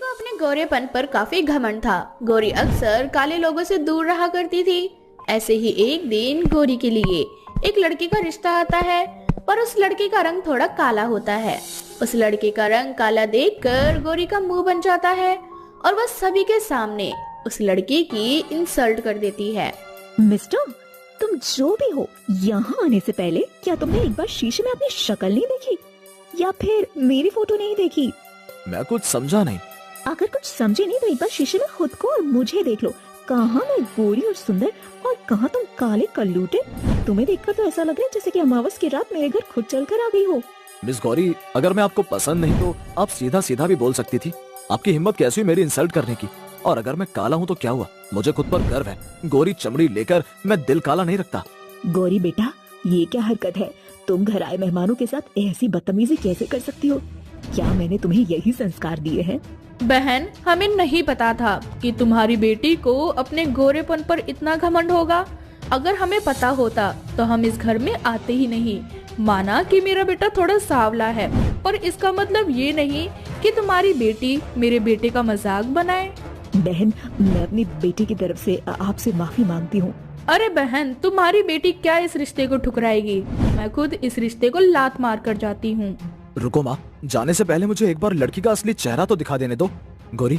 को अपने गोरेपन पर काफी घमंड था। गौरी अक्सर काले लोगों से दूर रहा करती थी। ऐसे ही एक दिन गौरी के लिए एक लड़के का रिश्ता आता है, पर उस लड़के का रंग थोड़ा काला होता है। उस लड़के का रंग काला देखकर गौरी का मुंह बन जाता है और वह सभी के सामने उस लड़के की इंसल्ट कर देती है। मिस्टर, तुम जो भी हो, यहाँ आने से पहले क्या तुमने एक बार शीशे में अपनी शक्ल नहीं देखी या फिर मेरी फोटो नहीं देखी? मैं कुछ समझा नहीं। अगर कुछ समझे नहीं तो एक बार शीशे में खुद को और मुझे देख लो। कहाँ मैं गोरी और सुंदर और कहाँ तुम काले कल्लूटे। तुम्हें देखकर तो ऐसा लग रहा है जैसे कि अमावस की रात मेरे घर खुद चल कर आ गई हो। मिस गौरी, अगर मैं आपको पसंद नहीं तो आप सीधा सीधा भी बोल सकती थी। आपकी हिम्मत कैसी हुई मेरी इंसल्ट करने की? और अगर मैं काला हूँ तो क्या हुआ, मुझे खुद पर गर्व है। गोरी चमड़ी लेकर मैं दिल काला नहीं रखता। गौरी बेटा, ये क्या हरकत है? तुम घर आए मेहमानों के साथ ऐसी बदतमीजी कैसे कर सकती हो? क्या मैंने तुम्हें यही संस्कार दिए हैं? बहन, हमें नहीं पता था कि तुम्हारी बेटी को अपने गोरेपन पर इतना घमंड होगा। अगर हमें पता होता तो हम इस घर में आते ही नहीं। माना कि मेरा बेटा थोड़ा सांवला है, पर इसका मतलब ये नहीं कि तुम्हारी बेटी मेरे बेटे का मजाक बनाए। बहन, मैं अपनी बेटी की तरफ से आपसे माफी मांगती हूँ। अरे बहन, तुम्हारी बेटी क्या इस रिश्ते को ठुकराएगी? मैं खुद इस रिश्ते को लात मार कर जाती हूँ। रुको माँ, जाने से पहले मुझे एक बार लड़की का असली चेहरा तो दिखा देने दो। गौरी,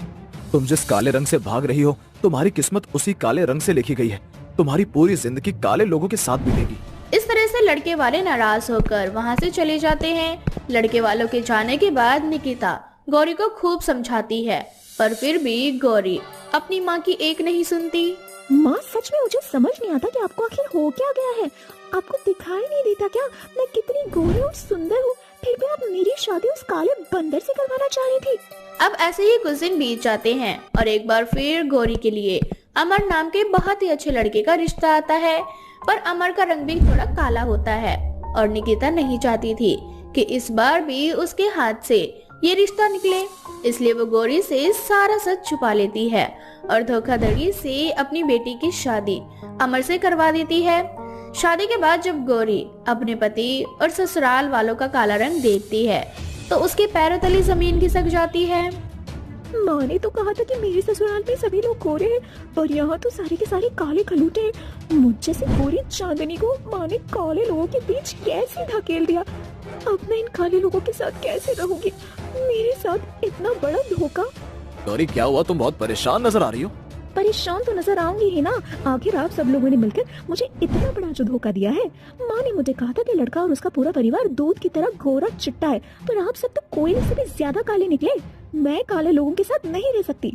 तुम जिस काले रंग से भाग रही हो, तुम्हारी किस्मत उसी काले रंग से लिखी गई है। तुम्हारी पूरी जिंदगी काले लोगों के साथ बीतेगी। इस तरह से लड़के वाले नाराज होकर वहाँ से चले जाते हैं। लड़के वालों के जाने के बाद निकिता गौरी को खूब समझाती है, पर फिर भी गौरी अपनी माँ की एक नहीं सुनती। माँ, सच में मुझे समझ नहीं आता कि आपको आखिर हो क्या गया है। आपको दिखाई नहीं देता क्या मैं कितनी गोरी और सुंदर हूँ? फिर भी आप मेरी शादी उस काले बंदर से करवाना चाह रही थी। अब ऐसे ही कुछ दिन बीत जाते हैं और एक बार फिर गौरी के लिए अमर नाम के बहुत ही अच्छे लड़के का रिश्ता आता है, पर अमर का रंग भी थोड़ा काला होता है और निकिता नहीं चाहती थी कि इस बार भी उसके हाथ से ये रिश्ता निकले। इसलिए वो गौरी से सारा सच छुपा लेती है और धोखाधड़ी से अपनी बेटी की शादी अमर से करवा देती है। शादी के बाद जब गौरी अपने पति और ससुराल वालों का काला रंग देखती है तो उसके पैरों तले जमीन खिसक जाती है। माँ ने तो कहा था कि मेरे ससुराल में सभी लोग गोरे हैं, पर यहाँ तो सारे के सारे काले खलूटे हैं। मुझ जैसी गोरी चांदनी को माँ ने काले लोगों के बीच कैसे धकेल दिया। अब मैं इन काले लोगों के साथ कैसे रहूंगी? मेरे साथ इतना बड़ा धोखा। गौरी, क्या हुआ? तुम बहुत परेशान नजर आ रही हो। परेशान तो नजर आऊंगी ही ना। आखिर आप सब लोगों ने मिलकर मुझे इतना बड़ा जो धोखा दिया है। माँ ने मुझे कहा था कि लड़का और उसका पूरा परिवार दूध की तरह गोरा चिट्टा है, पर आप सब तो कोयले से भी ज्यादा काले निकले। मैं काले लोगों के साथ नहीं रह सकती।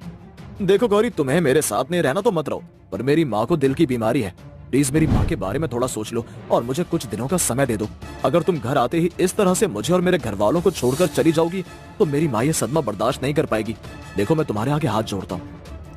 देखो गौरी, तुम्हें मेरे साथ नहीं रहना तो मत रहो, पर मेरी माँ को दिल की बीमारी है। प्लीज मेरी माँ के बारे में थोड़ा सोच लो और मुझे कुछ दिनों का समय दे दो। अगर तुम घर आते ही इस तरह से मुझे और मेरे घर वालों को छोड़कर चली जाओगी तो मेरी माँ ये सदमा बर्दाश्त नहीं कर पाएगी। देखो, मैं तुम्हारे आगे हाथ जोड़ता हूँ।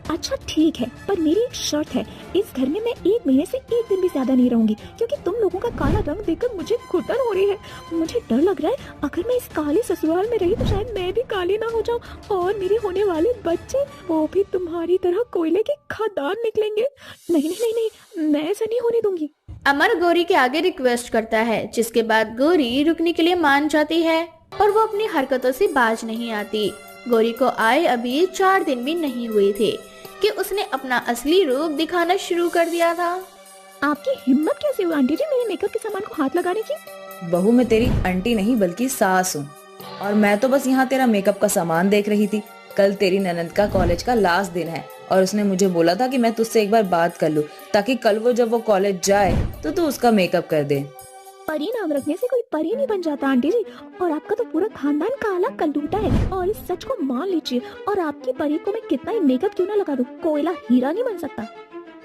अच्छा ठीक है, पर मेरी एक शर्त है। इस घर में मैं 1 महीने से 1 दिन भी ज्यादा नहीं रहूंगी, क्योंकि तुम लोगों का काला रंग देखकर मुझे घुटन हो रही है। मुझे डर लग रहा है अगर मैं इस काले ससुराल में रही तो शायद मैं भी काली ना हो जाऊं और मेरे होने वाले बच्चे वो भी तुम्हारी तरह कोयले की खदान निकलेंगे। नहीं नहीं नहीं नहीं, मैं ऐसा नहीं होने दूंगी। अमर गौरी के आगे रिक्वेस्ट करता है, जिसके बाद गौरी रुकने के लिए मान जाती है और वो अपनी हरकतों से बाज नहीं आती। गौरी को आए अभी 4 दिन भी नहीं हुए थे कि उसने अपना असली रूप दिखाना शुरू कर दिया था। आपकी हिम्मत कैसे हुई आंटी जी मेरे मेकअप के सामान को हाथ लगाने की? बहू, मैं तेरी आंटी नहीं बल्कि सास हूँ और मैं तो बस यहाँ तेरा मेकअप का सामान देख रही थी। कल तेरी ननद का कॉलेज का लास्ट दिन है और उसने मुझे बोला था कि मैं तुझसे एक बार बात कर लूँ ताकि कल वो जब वो कॉलेज जाए तो तू उसका मेकअप कर दे। परी नाम रखने से कोई परी नहीं बन जाता आंटी जी, और आपका तो पूरा खानदान काला कल्लूटा है। और इस सच को मान लीजिए, और आपकी परी को मैं कितना ही मेकअप क्यों ना लगा दूं, कोयला हीरा नहीं बन सकता।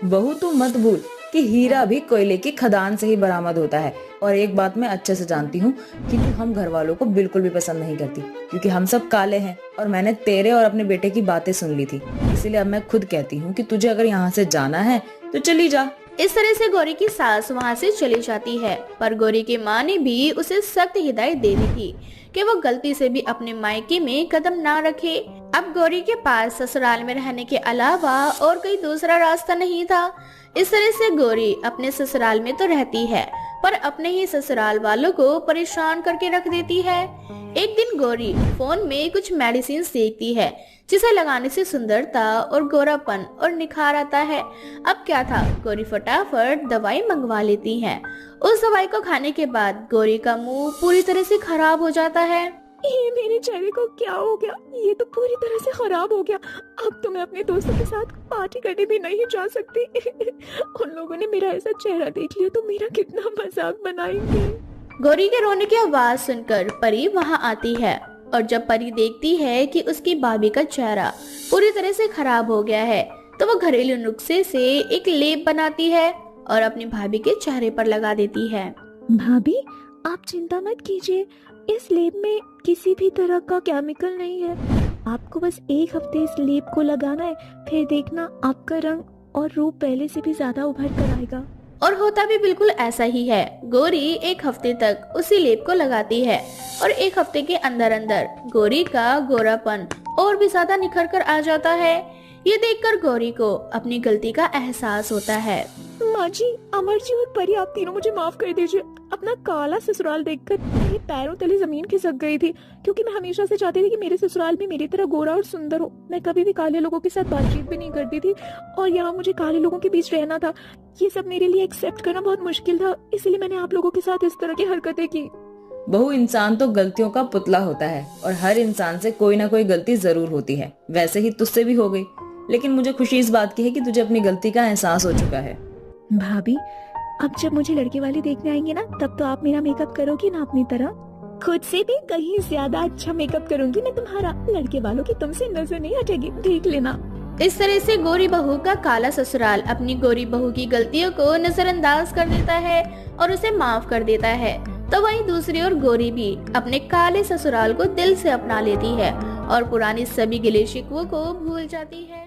बहू, तू मत भूल कि हीरा भी कोयले की खदान से ही बरामद होता है। और एक बात मैं अच्छे से जानती हूँ कि तू हम घर वालों को बिल्कुल भी पसंद नहीं करती, क्योंकि हम सब काले हैं और मैंने तेरे और अपने बेटे की बातें सुन ली थी। इसीलिए अब मैं खुद कहती हूँ कि तुझे अगर यहाँ से जाना है तो चली जा। इस तरह से गौरी की सास वहाँ से चली जाती है, पर गौरी की माँ ने भी उसे सख्त हिदायत दे दी थी कि वो गलती से भी अपने मायके में कदम ना रखे। अब गौरी के पास ससुराल में रहने के अलावा और कोई दूसरा रास्ता नहीं था। इस तरह से गौरी अपने ससुराल में तो रहती है, पर अपने ही ससुराल वालों को परेशान करके रख देती है। एक दिन गौरी फोन में कुछ मेडिसिन देखती है जिसे लगाने से सुंदरता और गोरापन और निखार आता है। अब क्या था, गौरी फटाफट दवाई मंगवा लेती है। उस दवाई को खाने के बाद गौरी का मुंह पूरी तरह से खराब हो जाता है। ये मेरे चेहरे को क्या हो गया? ये तो पूरी तरह से खराब हो गया। अब तो मैं अपने दोस्तों के साथ पार्टी करने भी नहीं जा सकती। उन लोगों ने मेरा ऐसा चेहरा देख लिया तो मेरा कितना मजाक बनाएंगे। गौरी के रोने की आवाज सुनकर परी वहां आती है और जब परी देखती है कि उसकी भाभी का चेहरा पूरी तरह से खराब हो गया है तो वो घरेलू नुस्खे से एक लेप बनाती है और अपनी भाभी के चेहरे पर लगा देती है। भाभी, आप चिंता मत कीजिए, इस लेप में किसी भी तरह का केमिकल नहीं है। आपको बस एक हफ्ते इस लेप को लगाना है, फिर देखना आपका रंग और रूप पहले से भी ज्यादा उभर कर आएगा। और होता भी बिल्कुल ऐसा ही है। गौरी एक हफ्ते तक उसी लेप को लगाती है और एक हफ्ते के अंदर अंदर गौरी का गोरापन और भी ज्यादा निखर कर आ जाता है। ये देखकर गौरी को अपनी गलती का एहसास होता है। माँ जी, अमर जी और परी, आप तीनों मुझे माफ कर दीजिए। अपना काला ससुराल देखकर मेरे पैरों तले जमीन खिसक गई थी, क्योंकि मैं हमेशा से चाहती थी कि मेरे ससुराल भी मेरी तरह गोरा और सुंदर हो। मैं कभी भी काले लोगों के साथ बातचीत भी नहीं करती थी और यहाँ मुझे काले लोगों के बीच रहना था। ये सब मेरे लिए एक्सेप्ट करना बहुत मुश्किल था, इसलिए मैंने आप लोगों के साथ इस तरह की हरकतें की। बहू, इंसान तो गलतियों का पुतला होता है और हर इंसान से कोई ना कोई गलती जरूर होती है। वैसे ही तुझसे भी हो गई, लेकिन मुझे खुशी इस बात की है कि तुझे अपनी गलती का एहसास हो चुका है। भाभी, अब जब मुझे लड़के वाले देखने आएंगे ना, तब तो आप मेरा मेकअप करोगी ना अपनी तरह? खुद से भी कहीं ज्यादा अच्छा मेकअप करूंगी मैं तुम्हारा। लड़के वालों की तुमसे नजर नहीं हटेगी, देख लेना। इस तरह से गौरी बहू का काला ससुराल अपनी गौरी बहू की गलतियों को नजरअंदाज कर देता है और उसे माफ कर देता है। तो वहीं दूसरी ओर गौरी भी अपने काले ससुराल को दिल से अपना लेती है और पुरानी सभी गिले शिकवों को भूल जाती है।